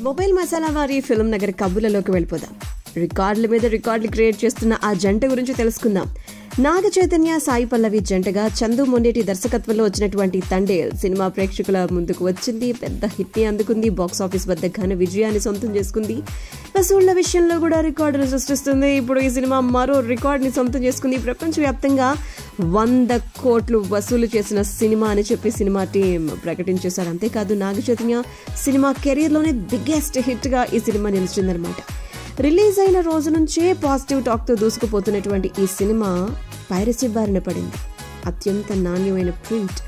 Mobile masala వారి film Nagar కబుర్లలోకి వెళ్ళిపోదాం. రికార్డుల మీద రికార్డులు క్రియేట్ చేస్తున్న ఆ జంట గురించి తెలుసుకుందాం. నాగ చైతన్య, సాయి పల్లవి జంటగా చందు మొండేటి దర్శకత్వంలో వచ్చినటువంటి తండేల్ సినిమా ప్రేక్షకుల ముందుకు వచ్చింది. పెద్ద హిట్ ని అందుకుంది. బాక్సాఫీస్ వద్ద ఘన విజయాన్ని సొంతం చేసుకుంది. వసూళ్ల విషయంలో కూడా రికార్డును సృష్టిస్తుంది. ఇప్పుడు ఈ సినిమా మరో రికార్డుని సొంతం చేసుకుంది. ప్రపంచవ్యాప్తంగా 100 కోట్లు వసూలు చేసిన సినిమా అని చెప్పి సినిమా టీం ప్రకటించేశారు. అంతేకాదు నాగ చైతన్య సినిమా కెరీర్లోనే బిగ్గెస్ట్ హిట్ గా ఈ సినిమా నిలిచిందనమాట. రిలీజ్ అయిన రోజు నుంచే పాజిటివ్ టాక్ తో దూసుకుపోతున్నటువంటి ఈ సినిమా పైరసీ బారిన పడింది. అత్యంత నాణ్యమైన ప్రింట్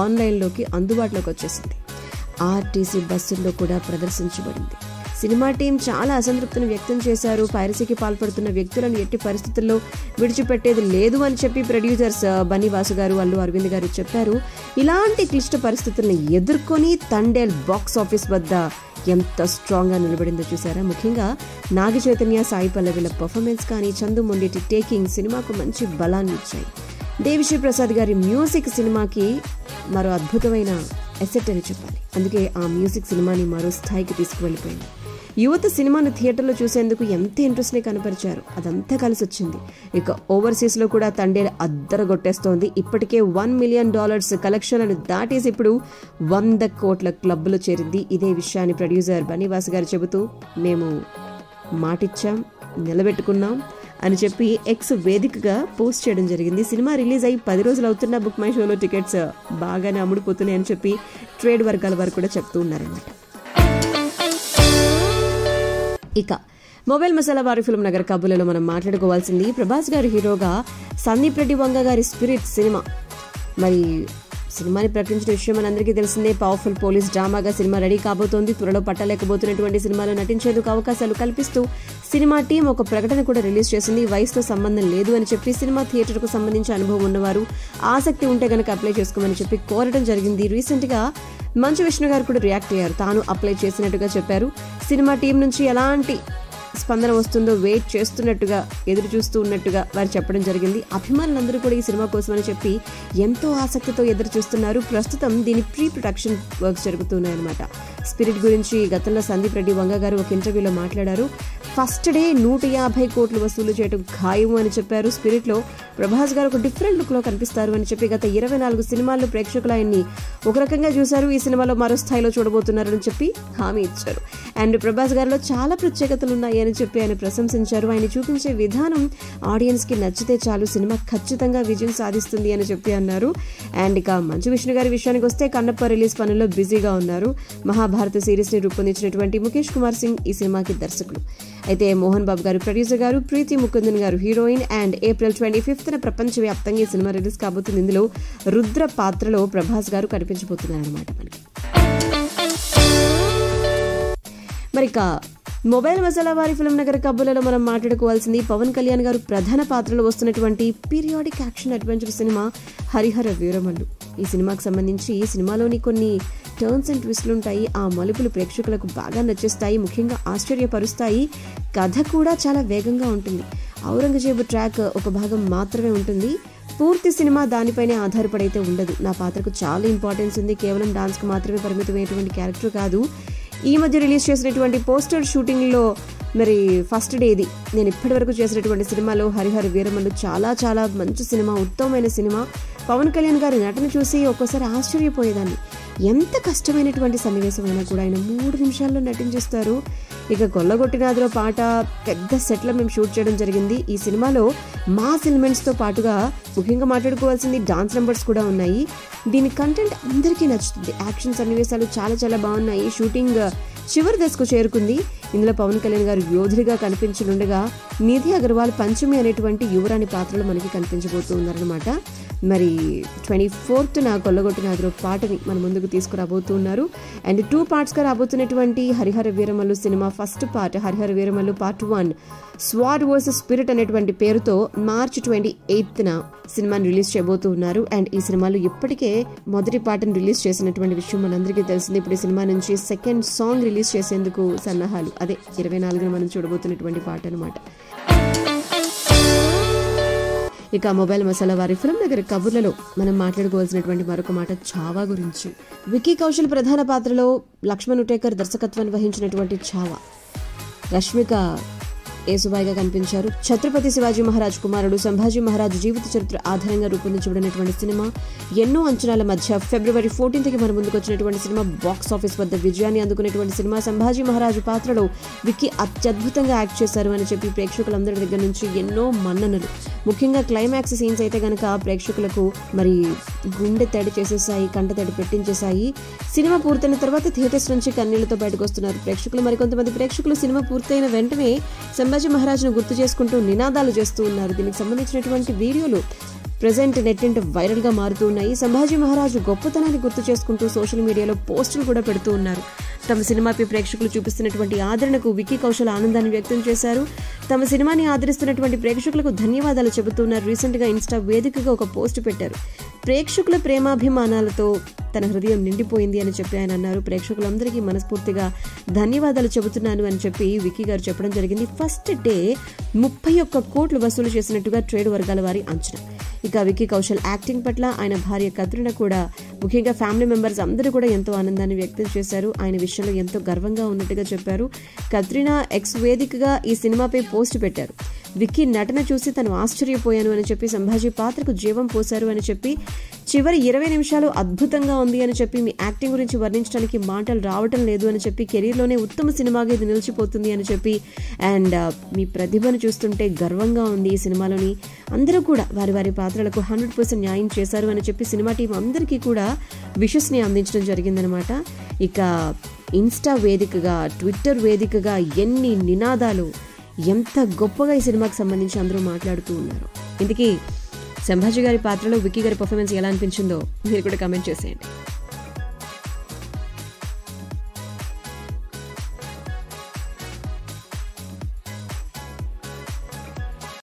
ఆన్లైన్లోకి అందుబాటులోకి వచ్చేసింది. ఆర్టీసీ బస్సుల్లో కూడా ప్రదర్శించబడింది. సినిమా టీం చాలా అసంతృప్తిని వ్యక్తం చేశారు. పైరసీకి పాల్పడుతున్న వ్యక్తులను ఎట్టి పరిస్థితుల్లో విడిచిపెట్టేది లేదు అని చెప్పి ప్రొడ్యూసర్స్ బన్నీ వాసు గారు, అల్లు అరవింద్ గారు చెప్పారు. ఇలాంటి క్లిష్ట పరిస్థితులను ఎదుర్కొని తండేల్ బాక్స్ ఆఫీస్ వద్ద ఎంత స్ట్రాంగ్ గా నిలబడిందో చూసారా. ముఖ్యంగా నాగ చైతన్య, సాయి పల్లవిల పర్ఫార్మెన్స్ కానీ, చందు మొండేటి టేకింగ్ సినిమాకు మంచి బలాన్ని ఇచ్చాయి. దేవిశ్రీ ప్రసాద్ గారి మ్యూజిక్ సినిమాకి మరో అద్భుతమైన ఎసెట్ అని చెప్పాలి. అందుకే ఆ మ్యూజిక్ సినిమాని మరో స్థాయికి తీసుకువెళ్ళిపోయింది. యువత సినిమాను థియేటర్లో చూసేందుకు ఎంత ఇంట్రెస్ట్ ని కనపరిచారు. అదంతా కలిసి వచ్చింది. ఇక ఓవర్సీస్ లో కూడా తండేల్ అద్దరగొట్టేస్తోంది. ఇప్పటికే $1 మిలియన్ కలెక్షన్లను దాటేసి ఇప్పుడు 100 కోట్ల క్లబ్లో చేరింది. ఇదే విషయాన్ని ప్రొడ్యూసర్ బన్నీవాస్ గారు చెబుతూ, మేము మాటిచ్చాం, నిలబెట్టుకున్నాం అని చెప్పి ఎక్స్ వేదికగా పోస్ట్ చేయడం జరిగింది. సినిమా రిలీజ్ అయ్యి 10 రోజులు అవుతున్న బుక్ మై షోలో టికెట్స్ బాగానే అమ్ముడుపోతున్నాయని చెప్పి ట్రేడ్ వర్గాల వారు కూడా చెప్తూ ఉన్నారన్నమాట. ఇక మొబైల్ మసాలా వారి ఫిల్మ్ నగర్ కబుర్లలో మనం మాట్లాడుకోవాల్సింది ప్రభాస్ గారి హీరోగా సందీప్ రెడ్డి వంగ గారి స్పిరిట్ సినిమా. మరి సినిమాని ప్రకటించిన విషయం మనందరికీ తెలిసిందే. పవర్ఫుల్ పోలీస్ డ్రామాగా సినిమా రెడీ కాబోతోంది. త్వరలో పట్టలేకపోతున్నటువంటి సినిమాలో నటించేందుకు అవకాశాలు కల్పిస్తూ సినిమా టీం ఒక ప్రకటన కూడా రిలీజ్ చేసింది. వయసుతో సంబంధం లేదు అని చెప్పి సినిమా థియేటర్కు సంబంధించి అనుభవం ఉన్నవారు ఆసక్తి ఉంటే గనక అప్లై చేసుకోమని చెప్పి కోరడం జరిగింది. రీసెంట్ గా మంచు విష్ణు గారు కూడా రియాక్ట్ అయ్యారు. తాను అప్లై చేసినట్టుగా చెప్పారు. సినిమా టీం నుంచి ఎలాంటి స్పందన వస్తుందో వెయిట్ చేస్తున్నట్టుగా, ఎదురు చూస్తూ ఉన్నట్టుగా వారు చెప్పడం జరిగింది. అభిమానులందరూ కూడా ఈ సినిమా కోసం అని చెప్పి ఎంతో ఆసక్తితో ఎదురు చూస్తున్నారు. ప్రస్తుతం దీని ప్రీ ప్రొడక్షన్ వర్క్స్ జరుగుతున్నాయన్నమాట. స్పిరిట్ గురించి గతంలో సందీప్ రెడ్డి వంగ గారు ఒక ఇంటర్వ్యూలో మాట్లాడారు. ఫస్ట్ డే 150 కోట్లు వసూలు చేయడం ఖాయము అని చెప్పారు. స్పిరిట్ లో ప్రభాస్ గారు ఒక డిఫరెంట్ లుక్ లో కనిపిస్తారు అని చెప్పి గత 24 సినిమాల్లో ప్రేక్షకులు ఆయన్ని ఒక రకంగా చూశారు. ఈ సినిమాలో మరో స్థాయిలో చూడబోతున్నారని చెప్పి హామీ ఇచ్చారు. అండ్ ప్రభాస్ గారిలో చాలా ప్రత్యేకతలు ఉన్నాయి అని చెప్పి ఆయన ప్రశంసించారు. ఆయన చూపించే విధానం ఆడియన్స్ కి నచ్చితే చాలు, సినిమా ఖచ్చితంగా విజయం సాధిస్తుంది అని చెప్పి అన్నారు. అండ్ ఇక మంచు విష్ణు గారి విషయానికి వస్తే కన్నప్ప రిలీజ్ పనుల్లో బిజీగా ఉన్నారు. మహాభారత సిరీస్ ని రూపొందించినటువంటి ముఖేష్ కుమార్ సింగ్ ఈ సినిమాకి దర్శకులు. అయితే మోహన్ బాబు గారు ప్రొడ్యూసర్ గారు, ప్రీతి ముకుందన్ గారు హీరోయిన్. అండ్ April 25న ప్రపంచవ్యాప్తంగా ఈ సినిమా రిలీజ్ కాబోతుంది. ఇందులో రుద్ర పాత్రలో ప్రభాస్ గారు కనిపించబోతున్నారన్నమాట మనకి. మరిక మొబైల్ మసాలా వారి ఫిల్మ్ నగర్ కబుర్లలో మనం మాట్లాడుకోవాల్సింది పవన్ కళ్యాణ్ గారు ప్రధాన పాత్రలో వస్తున్నటువంటి periodic action adventure cinema Harihara Veeramallu. ఈ సినిమాకు సంబంధించి ఈ సినిమాలోని కొన్ని టర్న్స్ అండ్ ట్విస్టులు ఉంటాయి. ఆ మలుపులు ప్రేక్షకులకు బాగా నచ్చేస్తాయి, ముఖ్యంగా ఆశ్చర్యపరుస్తాయి. కథ కూడా చాలా వేగంగా ఉంటుంది. ఔరంగజేబు ట్రాక్ ఒక భాగం మాత్రమే ఉంటుంది. పూర్తి సినిమా దానిపైనే ఆధారపడైతే ఉండదు. నా పాత్రకు చాలా ఇంపార్టెన్స్ ఉంది. కేవలం డాన్స్ కు మాత్రమే పరిమితమైనటువంటి క్యారెక్టర్ కాదు. ఈ మధ్య రిలీజ్ చేసినటువంటి పోస్టర్ షూటింగ్ లో మరి ఫస్ట్ డే ఇది నేను ఇప్పటి వరకు చేసినటువంటి సినిమాలో హరిహర వీరమల్లు చాలా చాలా మంచి సినిమా, ఉత్తమమైన సినిమా. పవన్ కళ్యాణ్ గారి నటన చూసి ఒక్కోసారి ఆశ్చర్యపోయేదాన్ని. ఎంత కష్టమైనటువంటి సన్నివేశమైనా కూడా ఆయన 3 నిమిషాల్లో నటించేస్తారు. ఇక కొల్లగొట్టినాదిలో పాట పెద్ద సెట్లో మేము షూట్ చేయడం జరిగింది. ఈ సినిమాలో మాస్ ఎలిమెంట్స్ తో పాటుగా ముఖ్యంగా మాట్లాడుకోవాల్సింది డాన్స్ నెంబర్స్ కూడా ఉన్నాయి. దీని కంటెంట్ అందరికీ నచ్చుతుంది. యాక్షన్ సన్నివేశాలు చాలా చాలా బాగున్నాయి. షూటింగ్ చివరి దశకు చేరుకుంది. ఇందులో పవన్ కళ్యాణ్ గారు యోధుడిగా కనిపించనుండగా నిధి అగర్వాల్ పంచమి అనేటువంటి యువరాణి పాత్రలో మనకి కనిపించబోతూ ఉన్నారనమాట. మరి 24న కొల్లగొట్టినాదిలో పాటని మన ముందుకు తీసుకురాబోతూ ఉన్నారు. అండ్ 2 పార్ట్స్గా రాబోతున్నటువంటి Harihara Veeramallu cinema first part Harihara Veeramallu part 1 స్వాడ్ versus spirit అనేటువంటి పేరుతో March 28న సినిమాని రిలీజ్ చేయబోతూ ఉన్నారు. అండ్ ఈ సినిమాలో ఇప్పటికే మొదటి పాటను రిలీజ్ చేసినటువంటి విషయం మనందరికీ తెలిసింది. ఇప్పుడు ఈ సినిమా నుంచి సెకండ్ సాంగ్ రిలీజ్ చేసేందుకు సన్నాహాలు. అదే 24న మనం చూడబోతున్నటువంటి పాట అనమాట. ఇక మొబైల్ మసాలా వారి ఫిల్మ్ నగర్ కబుర్లలో మనం మాట్లాడుకోవాల్సినటువంటి మరొక మాట ఛావా గురించి. విక్కీ కౌశల్ ప్రధాన పాత్రలో లక్ష్మణ్ ఉటేకర్ దర్శకత్వాన్ని వహించినటువంటి ఛావా రష్మిక ఏసుబాయిగా కనిపించారు. ఛత్రపతి శివాజీ మహారాజ్ కుమారుడు సంభాజీ మహారాజ్ జీవిత చరిత్ర ఆధారంగా రూపొందించబడినటువంటి సినిమా. ఎన్నో అంచనాల మధ్య ఫిబ్రవరి 14కి మన ముందుకు వచ్చినటువంటి సినిమా బాక్స్ ఆఫీస్ వద్ద విజయాన్ని అందుకునేటువంటి సినిమా. సంభాజీ మహారాజు పాత్రలో విక్కీ అత్యద్భుతంగా యాక్ట్ చేశారు అని చెప్పి ప్రేక్షకులందరి దగ్గర నుంచి ఎన్నో మన్ననలు, ముఖ్యంగా క్లైమాక్స్ సీన్స్ అయితే గనక ప్రేక్షకులకు మరి గుండె తడి చేసేసాయి, కంట తడి పెట్టించేసాయి. సినిమా పూర్తయిన తర్వాత థియేటర్స్ నుంచి కన్నీళ్లతో బయటకు వస్తున్నారు ప్రేక్షకులు. మరికొంతమంది ప్రేక్షకులు సినిమా పూర్తయిన వెంటనే సంభాజీ మహారాజ్ను గుర్తు చేసుకుంటూ నినాదాలు చేస్తూ ఉన్నారు. దీనికి సంబంధించినటువంటి వీడియోలు ప్రెజెంట్ నెట్టింట వైరల్ గా మారుతూ ఉన్నాయి. సంభాజీ మహారాజు గొప్పతనాన్ని గుర్తు చేసుకుంటూ సోషల్ మీడియాలో పోస్టులు కూడా పెడుతూ ఉన్నారు. తమ సినిమాపై ప్రేక్షకులు చూపిస్తున్నటువంటి ఆదరణకు విక్కీ కౌశల్ ఆనందాన్ని వ్యక్తం చేశారు. తమ సినిమాని ఆదరిస్తున్నటువంటి ప్రేక్షకులకు ధన్యవాదాలు చెబుతున్నారు. రీసెంట్ గా ఇన్స్టా వేదికగా ఒక పోస్ట్ పెట్టారు. ప్రేక్షకుల ప్రేమాభిమానాలతో తన హృదయం నిండిపోయింది అని చెప్పి ఆయన అన్నారు. ప్రేక్షకులందరికీ మనస్ఫూర్తిగా ధన్యవాదాలు చెబుతున్నాను అని చెప్పి విక్కీ గారు చెప్పడం జరిగింది. ఫస్ట్ డే 31 కోట్లు వసూలు చేసినట్టుగా ట్రేడ్ వర్గాల వారి అంచనా. ఇక విక్కీ కౌశల్ యాక్టింగ్ పట్ల ఆయన భార్య కత్రినా కూడా, ముఖ్యంగా ఫ్యామిలీ మెంబర్స్ అందరూ కూడా ఎంతో ఆనందాన్ని వ్యక్తం చేశారు. ఆయన విషయంలో ఎంతో గర్వంగా ఉన్నట్టుగా చెప్పారు. కత్రినా ఎక్స్ వేదికగా ఈ సినిమాపై పోస్ట్ పెట్టారు. విక్కీ నటన చూసి తను ఆశ్చర్యపోయాను అని చెప్పి, సంభాజీ పాత్రకు జీవం పోశారు అని చెప్పి, చివరి 20 నిమిషాలు అద్భుతంగా ఉంది అని చెప్పి, మీ యాక్టింగ్ గురించి వర్ణించడానికి మాటలు రావటం లేదు అని చెప్పి, కెరీర్లోనే ఉత్తమ సినిమాగా ఇది నిలిచిపోతుంది అని చెప్పి, అండ్ మీ ప్రతిభను చూస్తుంటే గర్వంగా ఉంది. ఈ సినిమాలోని అందరూ కూడా వారి వారి పాత్రలకు 100% న్యాయం చేశారు అని చెప్పి సినిమా టీం అందరికీ కూడా విషెస్ని అందించడం జరిగిందనమాట. ఇక ఇన్స్టా వేదికగా, ట్విట్టర్ వేదికగా ఎన్ని నినాదాలు, ఎంత గొప్పగా ఈ సినిమాకి సంబంధించి అందరూ మాట్లాడుతూ ఉన్నారు. ఇందుకీ సంభాజీ గారి పాత్రలో విక్కీ గారి పర్ఫార్మెన్స్ ఎలా అనిపించిందో మీరు కూడా కామెంట్ చేసేయండి.